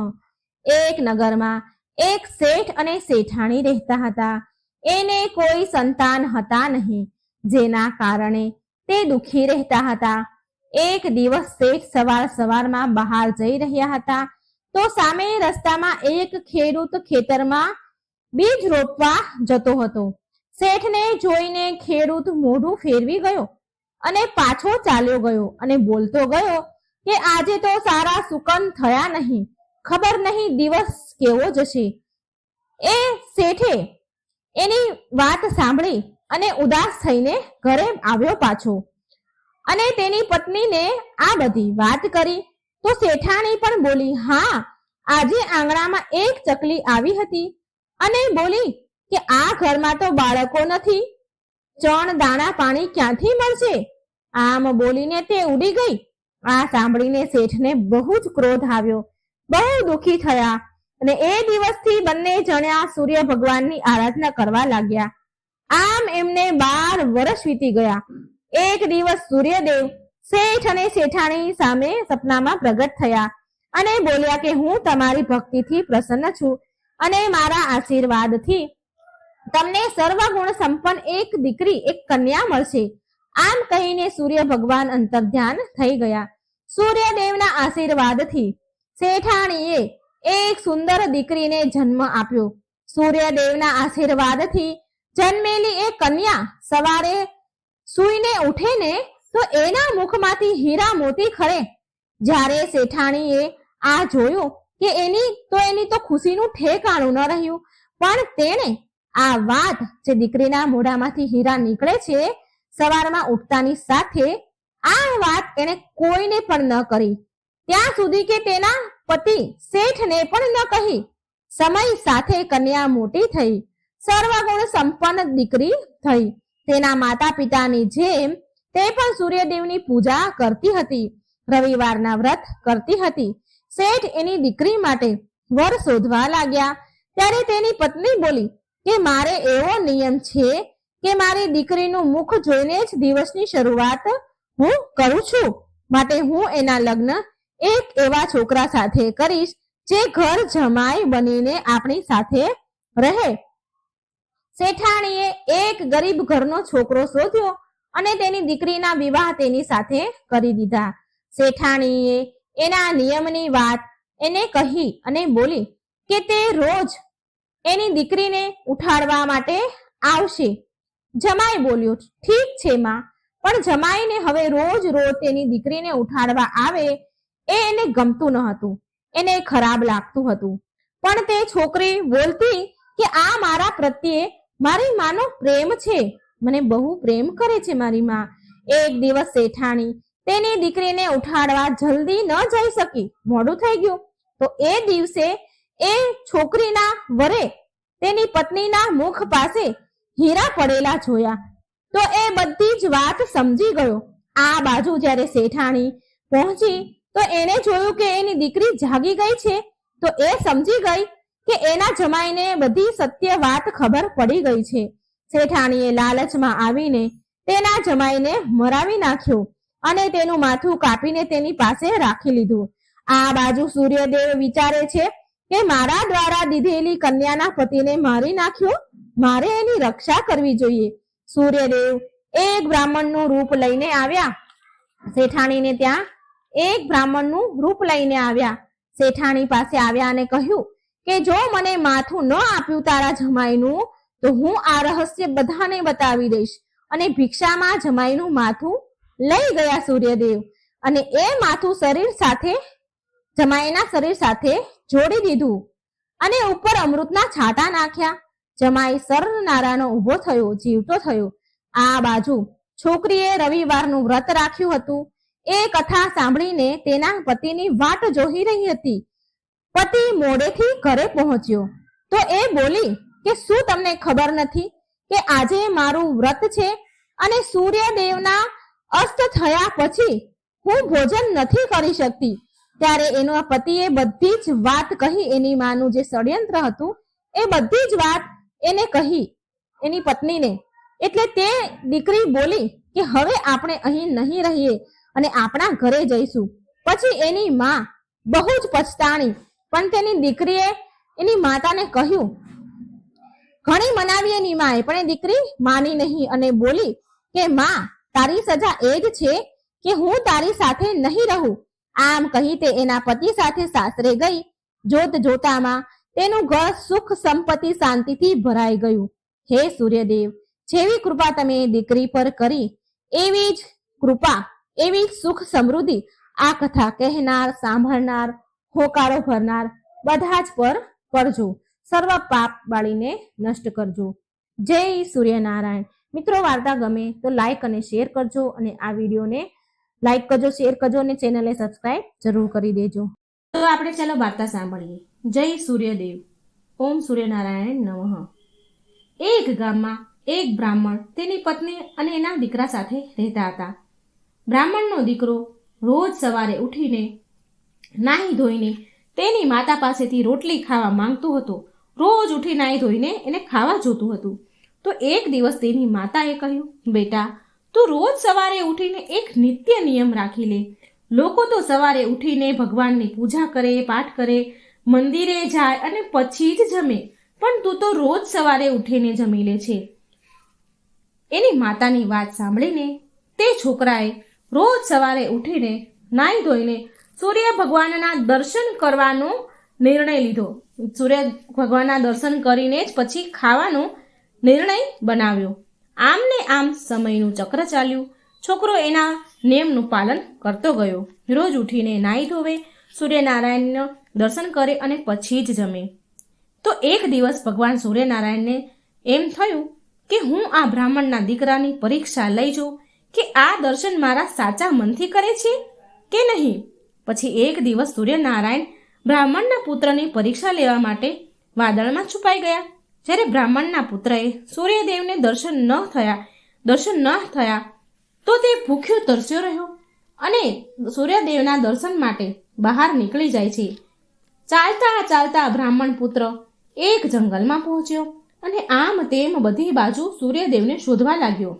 એક નગરમાં એક શેઠ અને શેઠાણી રહેતા હતા. એને કોઈ સંતાન હતા નહીં, જેના કારણે તે દુઃખી રહેતા હતા. એક દિવસ શેઠ સવારમાં બહાર જઈ રહ્યા હતા તો સામે રસ્તામાં એક ખેડૂત ખેતરમાં બીજ રોપવા જતો હતો. શેઠને જોઈને ખેડૂત મોઢું ફેરવી ગયો અને પાછો ચાલ્યો ગયો અને બોલતો ગયો કે આજે તો સારા સુકન થયા નહીં, ખબર નહીં દિવસ કેવો જશે. એ શેઠે એની વાત સાંભળી અને ઉદાસ થઈને ઘરે આવ્યો પાછો અને તેની પત્નીને આ બધી વાત કરી તો શેઠાણી પણ બોલી, હા, આજે આંગણામાં એક ચકલી આવી હતી અને બોલી કે આ ઘરમાં તો બાળકો નથી, ચણ દાણા પાણી ક્યાંથી મળશે? આમ બોલીને તે ઉડી ગઈ. આ સાંભળીને શેઠને બહુ જ ક્રોધ આવ્યો, બહુ દુઃખી થયા અને એ દિવસથી બંને જણા સૂર્ય ભગવાનની આરાધના કરવા લાગ્યા. આમ એમને 12 વર્ષ વીતી ગયા. એક દિવસ સૂર્યદેવ શેઠ અને શેઠાણી સામે સપનામાં પ્રગટ થયા અને બોલ્યા કે હું તમારી ભક્તિથી પ્રસન્ન છું અને મારા આશીર્વાદથી તમને સર્વગુણ સંપન્ન એક દીકરી, એક કન્યા મળશે. આમ કહીને સૂર્ય ભગવાન અંતર્ધ્યાન થઈ ગયા. સૂર્યદેવના આશીર્વાદથી શેઠાણીએ એક સુંદર દીકરીને જન્મ આપ્યો. સૂર્યદેવના આશીર્વાદથી જન્મેલી એ કન્યા સવારે સૂઈને ઉઠે ને તો એના મુખમાંથી હીરા મોતી ખરે. જ્યારે શેઠાણીએ આ જોયું કે એની તો ખુશીનું ઠેકાણું ન રહ્યું. પણ તેણે આ વાત જે દીકરીના મોઢામાંથી હીરા નીકળે છે સવારમાં ઉઠતાની સાથે આ વાત એને કોઈને પણ ન કરી, ત્યાં સુધી કે તેના પતિ શેઠને પણ ન કહી. સમય સાથે કન્યા મોટી થઈ, સર્વગુણ સંપન્ન દીકરી થઈ. તેના માતા પિતાની જેમ તે પણ સૂર્યદેવની પૂજા કરતી હતી, રવિવારના વ્રત કરતી હતી. શેઠ એની દીકરી માટે વર શોધવા લાગ્યા ત્યારે તેની પત્ની બોલી કે મારે એવો નિયમ છે કે મારી દીકરીનું મુખ જોઈને જ દિવસની શરૂઆત હું કરું છું, માટે હું એના લગ્ન એક એવા છોકરા સાથે કરીશ જે ઘર જમાઈ બનીને આપણી સાથે રહે. શેઠાણીએ એક ગરીબ ઘરનો છોકરો શોધ્યો અને તેની દીકરીના વિવાહ તેની સાથે કરી દીધા. શેઠાણીએ એના નિયમની વાત એને કહી અને બોલી કે તે રોજ એની દીકરીને ઉઠાડવા માટે આવશે. જમાઈ બોલ્યો, ઠીક છે માં, પણ જમાઈને હવે રોજ રોજ તેની દીકરીને ઉઠાડવા આવે એ એને ગમતું ન હતું, એને ખરાબ લાગતું હતું. પણ તે છોકરી બોલતી કે આ મારા પ્રત્યે મારી માનો પ્રેમ છે, મને બહુ પ્રેમ કરે છે મારી માં. એક દિવસ શેઠાણી તેની દીકરીને ઉઠાડવા જલ્દી ન જઈ શકી, મોડું થઈ ગયું. તો એ દિવસે એ છોકરીના વરે તેની પત્નીના મુખ પાસે હીરા પડેલા જોયા તો એ બધી જ વાત સમજી ગયો. આ બાજુ જ્યારે શેઠાણી પહોંચી તો એને જોયું કે એની દીકરી જાગી ગઈ છે. તો એ સમજી ગઈ કે એના જમાઈને બધી સત્ય વાત ખબર પડી ગઈ છે. શેઠાણીએ લાલચમાં આવીને તેના જમાઈને મરાવી નાખ્યો અને તેનું માથું કાપીને તેની પાસે રાખી લીધું. આ બાજુ સૂર્યદેવ વિચારે છે કે મારા દ્વારા દીધેલી કન્યાના પતિને મારી નાખ્યો, મારે એની રક્ષા કરવી જોઈએ. સૂર્યદેવ એક બ્રાહ્મણનું રૂપ લઈને આવ્યા. શેઠાણીને ત્યાં એક બ્રાહ્મણનું રૂપ લઈને આવ્યા. શેઠાણી પાસે આવ્યા અને કહ્યું કે જો મને માથું ન આપ્યું તારા જમાઈનું તો હું આ રહસ્ય બધાને બતાવી દઈશ. અને ભિક્ષામાં જમાઈનું માથું લઈ ગયા સૂર્યદેવ અને એ માથું જમાઈના શરીર સાથે જોડી દીધું અને ઉપર અમૃતના છાંટા નાખ્યા. જમાઈ સરનારાનો ઊભો થયો, જીવતો થયો. આ બાજુ છોકરીએ રવિવારનું વ્રત રાખ્યું હતું. એ કથા સાંભળીને તેના પતિની વાટ જોઈ રહી હતી. પતિ મોડેથી ઘરે પહોંચ્યો તો એ બોલી કે શું તમને ખબર નથી કે આજે મારું વ્રત છે અને સૂર્યદેવના અસ્ત થયા પછી હું ભોજન નથી કરી શકતી. ત્યારે એના પતિએ બધી જ વાત કહી. એની માનું જે ષડયંત્ર હતું એ બધી જ વાત એને કહી એની પત્નીને. એટલે તે દીકરી બોલી કે હવે આપણે અહીં નહીં રહીએ અને આપણા ઘરે જઈશું. પછી એની માં બહુ જ પછતાણી, પણ તેની દીકરીએ એની માતાને કહ્યું, ઘણી મનાવી એની માએ, પણ એ દીકરી માની નહીં અને બોલી કે માં તારી સજા એ જ છે કે હું તારી સાથે નહીં રહું. આમ કહી તે એના પતિ સાથે સાસરે ગઈ. જોત જોતામાં તેનું ઘર સુખ સંપત્તિ શાંતિથી ભરાઈ ગયું. હે સૂર્યદેવ, જેવી કૃપા તમે દીકરી પર કરી એવી જ કૃપા, એવી જ સુખ સમૃદ્ધિ આ કથા કહેનાર, સાંભળનાર, હોકારો ભરનાર બધા જ પર કરજો. સર્વ પાપ બાળીને નષ્ટ કરજો. જય સૂર્યનારાયણ. મિત્રો, વાર્તા ગમે તો લાઈક અને શેર કરજો અને આ વિડીયોને લાઈક કરજો, શેર કરજો અને ચેનલને સબસ્ક્રાઇબ જરૂર કરી દેજો. તો આપણે ચાલો વાર્તા સાંભળીએ. જય સૂર્યદેવ. ઓમ સૂર્યનારાયણ નમઃ. એક ગામમાં એક બ્રાહ્મણ તેની પત્ની અને એના દીકરા સાથે રહેતા હતા. બ્રાહ્મણનો દીકરો રોજ સવારે ઉઠીને નાહી ધોઈને તેની માતા પાસેથી રોટલી ખાવા માંગતો હતો. રોજ ઉઠી નાહી ધોઈને એને ખાવા જોતું હતું. તો એક દિવસ તેની માતાએ કહ્યું, બેટા તું રોજ સવારે ઉઠીને એક નિત્ય નિયમ રાખી લે. લોકો તો સવારે ઉઠીને ભગવાનની પૂજા કરે, પાઠ કરે, મંદિરે જાય અને પછી જ જમે, પણ તું તો રોજ સવારે ઉઠીને જમી લે છે. એની માતાની વાત સાંભળીને તે છોકરાએ રોજ સવારે ઉઠીને નાહી ધોઈને સૂર્ય ભગવાનના દર્શન કરવાનો નિર્ણય લીધો. સૂર્ય ભગવાનના દર્શન કરીને જ પછી ખાવાનો નિર્ણય બનાવ્યો. આમ ને આમ સમયનું ચક્ર ચાલ્યું. છોકરો એના નિયમનું પાલન કરતો ગયો. રોજ ઉઠીને નાહી ધોવે, સૂર્યનારાયણનું દર્શન કરે અને પછી જ જમે. તો એક દિવસ ભગવાન સૂર્યનારાયણને એમ થયું કે હું આ બ્રાહ્મણના દીકરાની પરીક્ષા લઈ જાઉં કે આ દર્શન મારા સાચા મનથી કરે છે કે નહીં. પછી એક દિવસ સૂર્યનારાયણ બ્રાહ્મણના પુત્રની પરીક્ષા લેવા માટે વાદળમાં છુપાઈ ગયા. જ્યારે બ્રાહ્મણના પુત્રએ સૂર્યદેવને દર્શન ન થયા તો તે ભૂખ્યો તરસ્યો રહ્યો અને સૂર્યદેવના દર્શન માટે બહાર નીકળી જાય છે. ચાલતા ચાલતા બ્રાહ્મણ પુત્ર એક જંગલમાં પહોંચ્યો અને આમ તેમ બધી બાજુ સૂર્યદેવને શોધવા લાગ્યો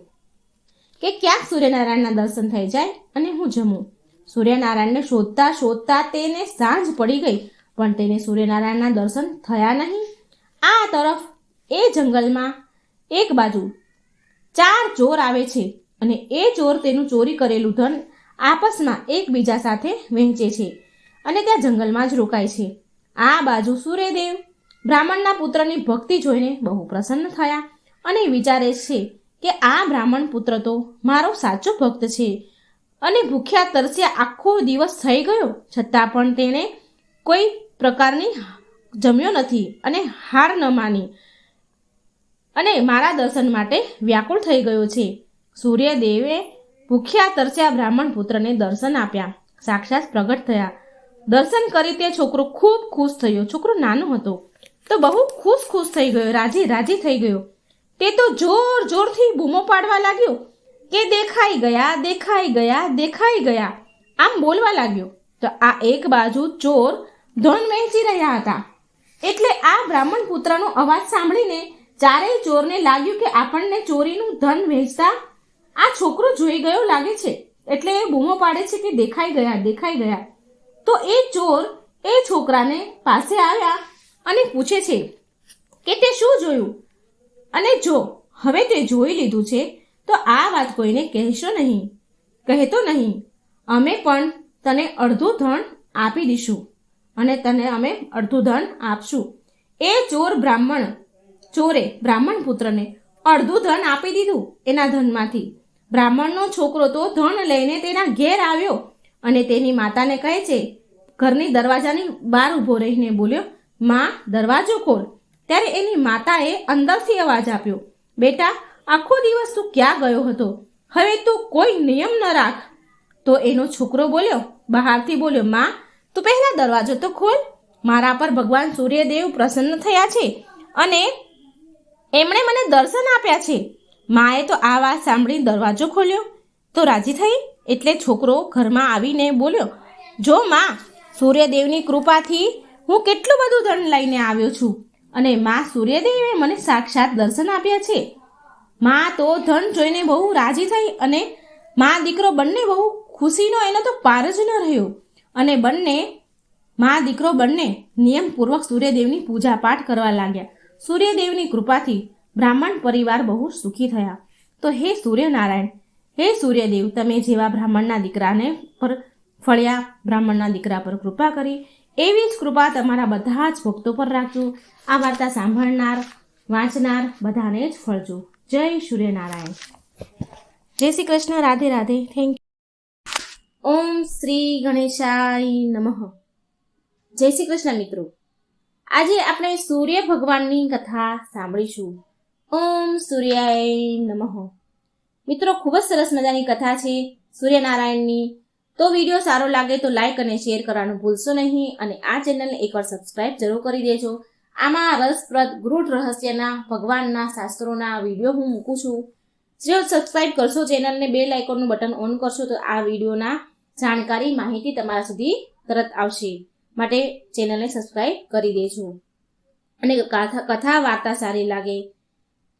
કે ક્યાંક સૂર્યનારાયણના દર્શન થઈ જાય અને હું જમું. સૂર્યનારાયણને શોધતા શોધતા તેને સાંજ પડી ગઈ, પણ તેને સૂર્યનારાયણના દર્શન થયા નહીં. આ તરફ એ જંગલમાં એક બાજુ 4 ચોર આવે છે અને એ ચોર તેનું ચોરી કરેલું ધન આપસમાં એકબીજા સાથે વહેંચે છે અને ત્યાં જંગલમાં જ રોકાય છે. આ બાજુ સૂર્યદેવ બ્રાહ્મણના પુત્રની ભક્તિ જોઈને બહુ પ્રસન્ન થયા અને વિચારે છે કે આ બ્રાહ્મણ પુત્ર તો મારો સાચો ભક્ત છે અને ભૂખ્યા તરસ્યા આખો દિવસ થઈ ગયો છતાં પણ તેણે કોઈ પ્રકારની જમ્યો નથી અને હાર ન માની અને મારા દર્શન માટે વ્યાકુળ થઈ ગયો છે. સૂર્યદેવે ભૂખ્યા તરસ્યા બ્રાહ્મણ પુત્રને દર્શન આપ્યા. સાક્ષાત પ્રગટ થયા. દર્શન કરી તે છોકરો ખૂબ ખુશ થયો. છોકરો નાનો હતો તો બહુ ખુશ થઈ ગયો, રાજી થઈ ગયો. તે તો જોરથી બૂમો પાડવા લાગ્યો કે દેખાઈ ગયા આમ બોલવા લાગ્યો. તો આ એક બાજુ ચોર ધન વહેંચી રહ્યા હતા. એટલે આ બ્રાહ્મણ પુત્રનો અવાજ સાંભળીને ચારેય ચોરને લાગ્યું કે આપણને ચોરીનું ધન વહેંચતા આ છોકરો જોઈ ગયો લાગે છે, એટલે એ બૂમો પાડે છે કે દેખાઈ ગયા. તો એ ચોર એ છોકરાને પાસે આવ્યા અને પૂછે છે કે તે શું જોયું, અને જો હવે તે જોઈ લીધું છે તો આ વાત કોઈને કહેતો નહીં. અમે પણ તને અડધું ધન આપી દઈશું અને તને અમે અડધું ધન આપશું. એ ચોરે બ્રાહ્મણ પુત્રને અડધું ધન આપી દીધું એના ધનમાંથી. બ્રાહ્મણનો છોકરો તો ધન લઈને તેના ઘેર આવ્યો અને તેની માતાને કહે છે, ઘરની દરવાજાની બહાર ઊભો રહીને બોલ્યો, માં દરવાજો ખોલ. ત્યારે એની માતાએ અંદરથી અવાજ આપ્યો, બેટા આખો દિવસ તું ક્યાં ગયો હતો? હવે તું કોઈ નિયમ ન રાખ. તો એનો છોકરો બહારથી બોલ્યો, માં તું પહેલા દરવાજો તો ખોલ. મારા પર ભગવાન સૂર્યદેવ પ્રસન્ન થયા છે અને એમણે મને દર્શન આપ્યા છે. માએ તો આ વાત સાંભળી દરવાજો ખોલ્યો તો રાજી થઈ. એટલે છોકરો ઘરમાં આવીને બોલ્યો, જો માં સૂર્યદેવની કૃપાથી હું કેટલું બધું ધન લઈને આવ્યો છું અને માં સૂર્યદેવે મને સાક્ષાત દર્શન આપ્યા છે. માં તો ધન જોઈને બહુ રાજી થઈ અને માં દીકરો બંને બહુ ખુશીનો એનો તો પાર જ ન રહ્યો અને માં દીકરો બંને નિયમપૂર્વક સૂર્યદેવની પૂજા પાઠ કરવા લાગ્યા. સૂર્યદેવની કૃપાથી બ્રાહ્મણ પરિવાર બહુ સુખી થયા. તો હે સૂર્યનારાયણ, હે સૂર્યદેવ, તમે જેવા બ્રાહ્મણના દીકરાને પર ફળ્યા, બ્રાહ્મણના દીકરા પર કૃપા કરી, એવી જ કૃપા તમારા બધા જ ભક્તો પર રાખજો. આ વાર્તા સાંભળનાર, વાંચનાર બધાને જ ફળજો. જય સૂર્યનારાયણ. જય શ્રી કૃષ્ણ. રાધે રાધે. Thank you. ઓમ શ્રી ગણેશાય નમઃ. જય શ્રી કૃષ્ણ મિત્રો. આજે આપણે સૂર્ય ભગવાનની કથા સાંભળીશું. ઓમ સૂર્યાય નમઃ. મિત્રો ખૂબ જ સરસ મજાની કથા છે સૂર્યનારાયણની. તો વિડીયો સારો લાગે તો લાઈક અને શેર કરવાનું ભૂલશો નહીં અને આ ચેનલને એકવાર સબસ્ક્રાઇબ જરૂર કરી દેજો. આમાં રસપ્રદ ગૃઢ રહસ્યના ભગવાનના શાસ્ત્રોના વિડીયો હું મૂકું છું. જો સબસ્ક્રાઇબ કરશો ચેનલને, બેલ આઇકોનનું બટન ઓન કરશો તો આ વિડીયોના જાણકારી માહિતી તમારા સુધી તરત આવશે. માટે ચેનલને સબસ્ક્રાઇબ કરી દેજો. અને કથા વાર્તા સારી લાગે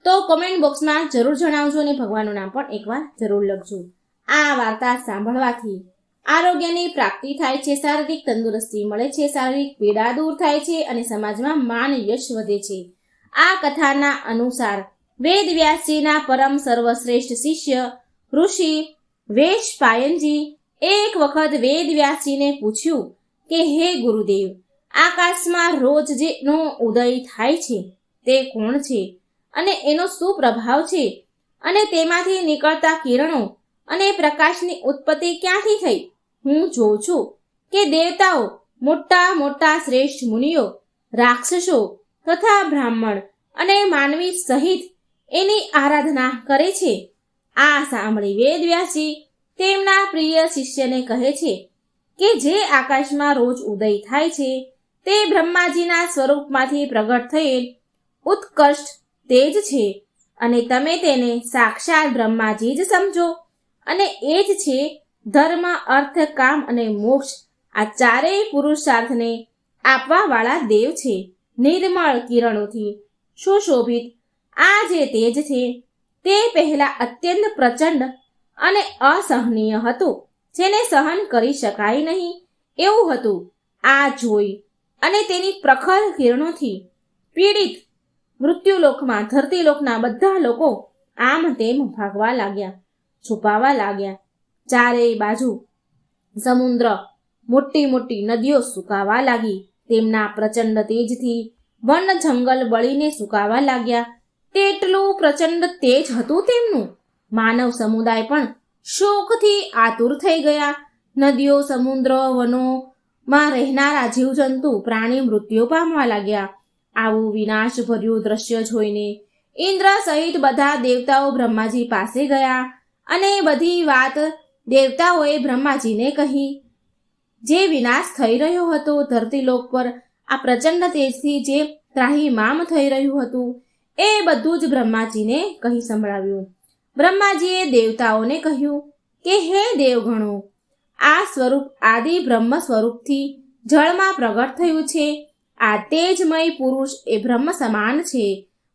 તો કોમેન્ટ બોક્સમાં જરૂર જણાવજો અને ભગવાનનું નામ પણ એકવાર જરૂર લખજો. આ વાર્તા સાંભળવાથી આરોગ્યની પ્રાપ્તિ થાય છે, શારીરિક તંદુરસ્તી મળે છે, શારીરિક પીડા દૂર થાય છે અને સમાજમાં માન યશ વધે છે. આ કથાના અનુસાર વેદવ્યાસજીના પરમ સર્વશ્રેષ્ઠ શિષ્ય ઋષિ વેશપાયનજી એક વખત વેદવ્યાસજીને પૂછ્યું કે હે ગુરુદેવ, આકાશમાં રોજ જેનો ઉદય થાય છે તે કોણ છે અને એનો શું પ્રભાવ છે, અને તેમાંથી નીકળતા કિરણો અને પ્રકાશની ઉત્પત્તિ ક્યાંથી થઈ? હું જોઉં છું કે દેવતાઓ, મોટા મોટા શ્રેષ્ઠ મુનિઓ, રાક્ષસો તથા બ્રાહ્મણ અને માનવી સહિત એની આરાધના કરે છે. આ સાંભળી વેદવ્યાસજી તેમના પ્રિય શિષ્યને કહે છે કે જે આકાશમાં રોજ ઉદય થાય છે તે બ્રહ્માજીના સ્વરૂપમાંથી પ્રગટ થયેલ ઉત્કૃષ્ટ તેજ છે, અને તમે તેને સાક્ષાત બ્રહ્માજી જ સમજો, અને એ જ છે ધર્મ, અર્થ, કામ અને મોક્ષ આ ચારેય પુરુષાર્થને આપવા વાળા દેવ છે. નિર્મળ કિરણોથી સુશોભિત આ જે તેજ છે તે પહેલા અત્યંત પ્રચંડ અને અસહનીય હતું, જેને સહન કરી શકાય નહીં એવું હતું. આ જોઈ અને તેની પ્રખર કિરણોથી પીડિત મૃત્યુલોકમાં ધરતીલોકના બધા લોકો આમ તેમ ભાગવા લાગ્યા, છુપાવા લાગ્યા. ચારેય બાજુ સમુદ્ર, મોટી મોટી નદીઓ સુકાવા લાગી. તેમના પ્રચંડ તેજથી વન જંગલ બળીને સુકાવા લાગ્યા. તેટલું પ્રચંડ તેજ હતું તેમનું. માનવ સમુદાય પણ શોકથી આતુર થઈ ગયા. નદીઓ, સમુદ્ર, વનોમાં રહેનારા જીવજંતુ, પ્રાણી મૃત્યુ પામવા લાગ્યા. આવું વિનાશ ભર્યું દ્રશ્ય જોઈને ઇન્દ્ર સહિત બધા દેવતાઓ બ્રહ્માજી પાસે ગયા અને બધી વાત દેવતાઓએ બ્રહ્માજીને કહી. જે વિનાશ થઈ રહ્યો હતો ધરતીલોક પર આ પ્રચંડ તેજથી જે ત્રાહિમામ થઈ રહ્યું હતું એ બધું જ બ્રહ્માજીને કહી સંભળાવ્યું. બ્રહ્માજીએ દેવતાઓને કહ્યું કે હે દેવગણો, આ સ્વરૂપ આદિ બ્રહ્મ સ્વરૂપથી જળમાં પ્રગટ થયું છે. આ તેજમય પુરુષ એ બ્રહ્મ સમાન છે.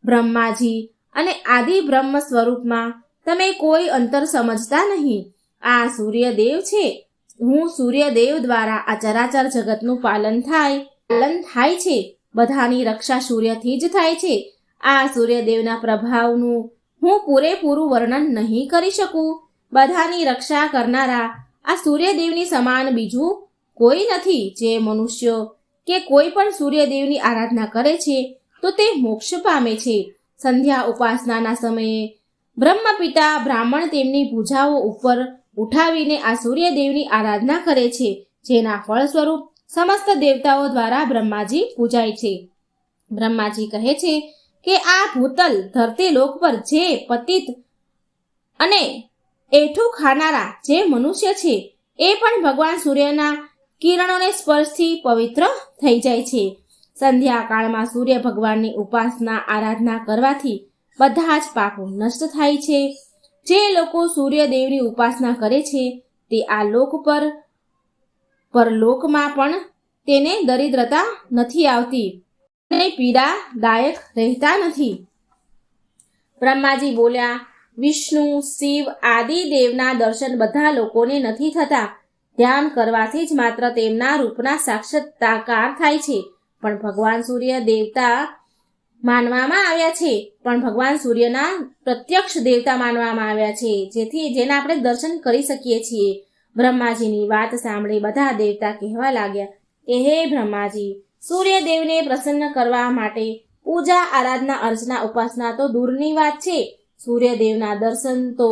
બ્રહ્માજી અને આદિ બ્રહ્મ સ્વરૂપમાં તમે કોઈ અંતર સમજતા નહીં. આ સૂર્યદેવ છે. હું સૂર્યદેવ દ્વારા આ ચરાચર જગતનું પાલન થાય છે. બધાની રક્ષા સૂર્યથી જ થાય છે. આ સૂર્યદેવના પ્રભાવનું હું પૂરેપૂરું વર્ણન નહીં કરી શકું. બધાની રક્ષા કરનારા આ સૂર્યદેવની સમાન બીજું કોઈ નથી. જે મનુષ્યો કે કોઈ પણ સૂર્યદેવની આરાધના કરે છે તો તે મોક્ષ પામે છે. સંધ્યા ઉપાસનાના સમયે બ્રહ્મપિતા બ્રાહ્મણ તેમની ભુજાઓ ઉપર ઉઠાવીને આ સૂર્યદેવની આરાધના કરે છે, જેના ફળ સ્વરૂપ સમસ્ત દેવતાઓ દ્વારા બ્રહ્માજી પૂજાય છે. બ્રહ્માજી કહે છે કે આ ભૂતલ ધરતીલોક પર જે પતિત અને એઠું ખાનારા જે મનુષ્ય છે એ પણ ભગવાન સૂર્યના કિરણોને સ્પર્શથી પવિત્ર થઈ જાય છે. સંધ્યાકાળમાં સૂર્ય ભગવાનની ઉપાસના આરાધના કરવાથી બધા જ પાપો નષ્ટ થાય છે. જે લોકો સૂર્યદેવની ઉપાસના કરે છે તે આ લોક પર પરલોકમાં પણ તેને દરિદ્રતા નથી આવતી અને પીડાદાયક રહેતા નથી. બ્રહ્માજી બોલ્યા, વિષ્ણુ, શિવ આદિ દેવના દર્શન બધા લોકોને નથી થતા. ધ્યાન કરવાથી જ માત્ર તેમના રૂપના સાક્ષાત્કાર થાય છે. પણ ભગવાન સૂર્ય દેવતા માનવામાં આવ્યા છે, પણ ભગવાન સૂર્યના પ્રત્યક્ષ દેવતા માનવામાં આવ્યા છે, જેના આપણે દર્શન કરી શકીએ છીએ. બ્રહ્માજીની વાત સાંભળી બધા દેવતા કહેવા લાગ્યા કે હે બ્રહ્માજી, સૂર્યદેવને પ્રસન્ન કરવા માટે પૂજા, આરાધના, અર્ચના, ઉપાસના તો દૂરની વાત છે. સૂર્યદેવના દર્શન તો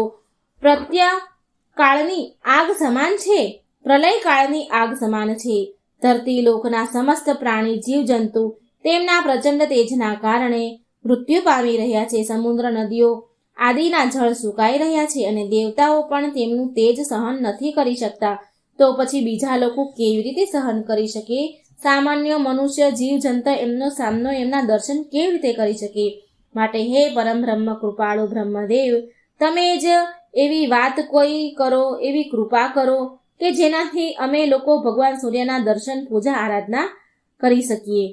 પ્રત્યકાળની આગ સમાન છે, પ્રલય કાળની આગ સમાન છે. ધરતી લોકના સમસ્ત પ્રાણી, જીવજંતુ તેમના પ્રચંડ તેજના કારણે મૃત્યુ પામી રહ્યા છે. સમુદ્ર, નદીઓ આદિના જળ સુકાઈ રહ્યા છે અને દેવતાઓ પણ તેમનું તેજ સહન નથી કરી શકતા. તો પછી બીજા લોકો કેવી રીતે સહન કરી શકે? સામાન્ય મનુષ્ય, જીવજંતુ એમનો સામનો, એમના દર્શન કેવી રીતે કરી શકે? માટે હે પરમ બ્રહ્મ કૃપાળુ બ્રહ્મદેવ, તમે જ એવી વાત કોઈ કરો, એવી કૃપા કરો કે જેનાથી અમે લોકો ભગવાન સૂર્યના દર્શન, પૂજા, આરાધના કરી શકીએ.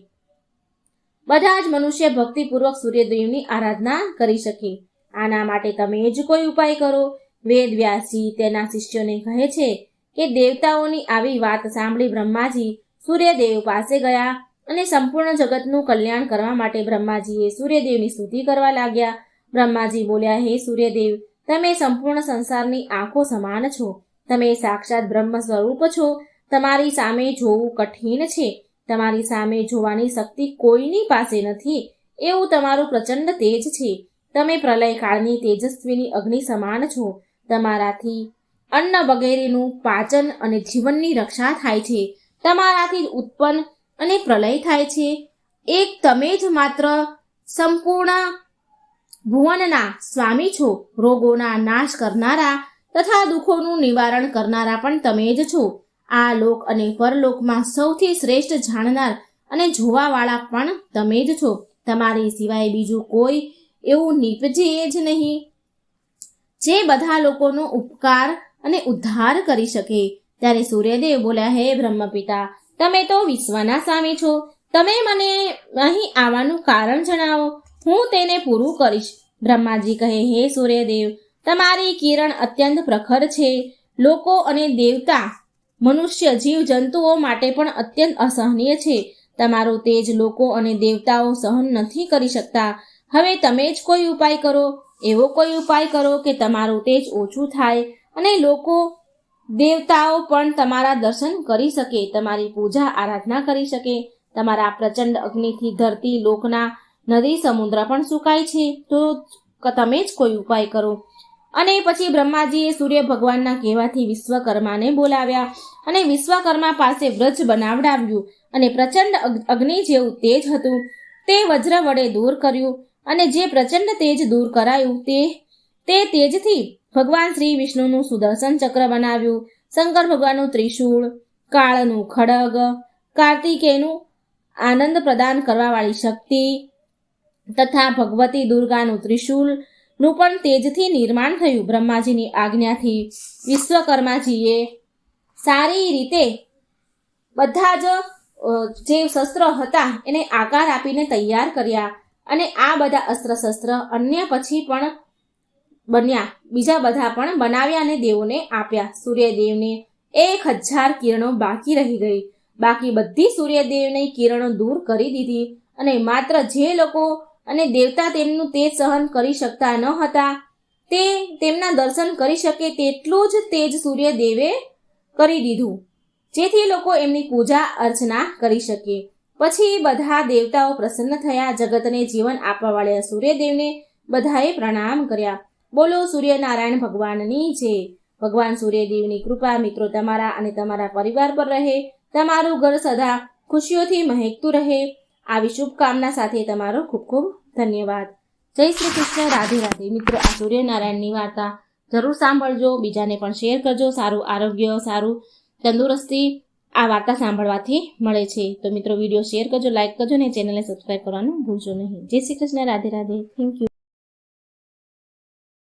બધા જ મનુષ્ય ભક્તિપૂર્વક સૂર્યદેવની આરાધના કરી શકે. આના માટે તમે જ કોઈ ઉપાય કરો. વેદવ્યાસજી તેના શિષ્યોને કહે છે કે દેવતાઓની આવી વાત સાંભળી બ્રહ્માજી સૂર્યદેવ પાસે ગયા અને સંપૂર્ણ જગતનું કલ્યાણ કરવા માટે બ્રહ્માજીએ સૂર્યદેવની સ્તુતિ કરવા લાગ્યા. બ્રહ્માજી બોલ્યા, હે સૂર્યદેવ, તમે સંપૂર્ણ સંસારની આંખો સમાન છો. તમે સાક્ષાત બ્રહ્મ સ્વરૂપ છો. તમારી સામે જોવું કઠિન છે. તમારી સામે જોવાની શક્તિ કોઈની પાસે નથી. એવું તમારું પ્રચંડ તેજ છે. તમે પ્રલયકાળની તેજસ્વીની અગ્નિ સમાન છો. તમારાથી અન્ન વગેરેનું પાચન અને જીવનની રક્ષા થાય છે. તમારાથી જ ઉત્પન્ન અને પ્રલય થાય છે. એક તમે જ માત્ર સંપૂર્ણ ભુવનના સ્વામી છો. રોગોના નાશ કરનારા તથા દુઃખોનું નિવારણ કરનારા પણ તમે જ છો. આ લોક અને પરલોકમાં સૌથી શ્રેષ્ઠ જાણનાર અને જોવાવાળા પણ તમે જ છો. તમારી સિવાય બીજું કોઈ એવું નીપજે જ નહીં જે બધા લોકોનો ઉપકાર અને ઉદ્ધાર કરી શકે. ત્યારે સૂર્યદેવ બોલ્યા, હે બ્રહ્મપિતા, તમે તો વિશ્વના સ્વામી છો. તમે મને અહીં આવવાનું કારણ જણાવો, હું તેને પૂરું કરીશ. બ્રહ્માજી કહે, હે સૂર્યદેવ, તમારી કિરણ અત્યંત પ્રખર છે. લોકો અને દેવતા, મનુષ્ય, જીવ જંતુઓ માટે પણ અત્યંત અસહનીય છે. તમારું તેજ લોકો અને દેવતાઓ સહન નથી કરી શકતા. હવે તમે જ કોઈ ઉપાય કરો. એવો કોઈ ઉપાય કરો કે તમારું તેજ ઓછું થાય અને લોકો દેવતાઓ પણ તમારા દર્શન કરી શકે, તમારી પૂજા આરાધના કરી શકે. તમારા પ્રચંડ અગ્નિથી ધરતી લોકના નદી સમુદ્ર પણ સુકાય છે. તો તમે જ કોઈ ઉપાય કરો. અને પછી બ્રહ્માજીએ સૂર્ય ભગવાનના કહેવાથી વિશ્વકર્માને બોલાવ્યા અને વિશ્વકર્મા પાસે વ્રજ બનાવડાવ્યું અને પ્રચંડ અગ્નિ જેવું તેજ હતું તે વજ્ર વડે દૂર કર્યું. અને જે પ્રચંડ તેજ દૂર કરાયું તે તેજથી ભગવાન શ્રી વિષ્ણુનું સુદર્શન ચક્ર બનાવ્યું, શંકર ભગવાનનું ત્રિશૂળ, કાળનું ખડગ, કાર્તિકેયનું આનંદ પ્રદાન કરવાવાળી શક્તિ તથા ભગવતી દુર્ગાનું ત્રિશૂળનું પણ તેજથી નિર્માણ થયું. બ્રહ્માજીની આજ્ઞાથી વિશ્વકર્માજીએ સારી રીતે બધા જ જે શસ્ત્રો હતા એને આકાર આપીને તૈયાર કર્યા. અને આ બધા અસ્ત્ર શસ્ત્ર અન્ય પછી પણ બન્યા, બીજા બધા પણ બનાવ્યા અને દેવોને આપ્યા. સૂર્યદેવને 1000 કિરણો બાકી રહી ગઈ. બાકી બધી સૂર્યદેવની કિરણો દૂર કરી દીધી અને માત્ર જે લોકો અને દેવતા તેમનું તેજ સહન કરી શકતા ન હતા તે તેમના દર્શન કરી શકે તેટલું જ તેજ સૂર્યદેવે કરી દીધું, જેથી લોકો એમની પૂજા અર્ચના કરી શકે. પછી બધા દેવતાઓ પ્રસન્ન થયા. જગતને જીવન આપવાવાળા સૂર્યદેવને બધાએ પ્રણામ કર્યા. બોલો સૂર્યનારાયણ ભગવાનની જય. ભગવાન સૂર્યદેવની કૃપા મિત્રો તમારા અને તમારા પરિવાર પર રહે. તમારું ઘર સદા ખુશીઓથી મહેકતું રહે. આવી શુભકામના સાથે તમારો ખૂબ ખૂબ ધન્યવાદ. જય શ્રી કૃષ્ણ. રાધે રાધે. મિત્રો, આ સૂર્યનારાયણની વાર્તા જરૂર સાંભળજો, બીજાને પણ શેર કરજો. સારું આરોગ્ય, સારું તંદુરસ્તી આ વાર્તા સાંભળવાથી મળે છે. તો મિત્રો, વિડીયો શેર કરજો, લાઈક કરજો અને ચેનલને સબસ્ક્રાઈબ કરવાનું ભૂલશો નહીં. જય શ્રી કૃષ્ણ. રાધે રાધે. Thank you.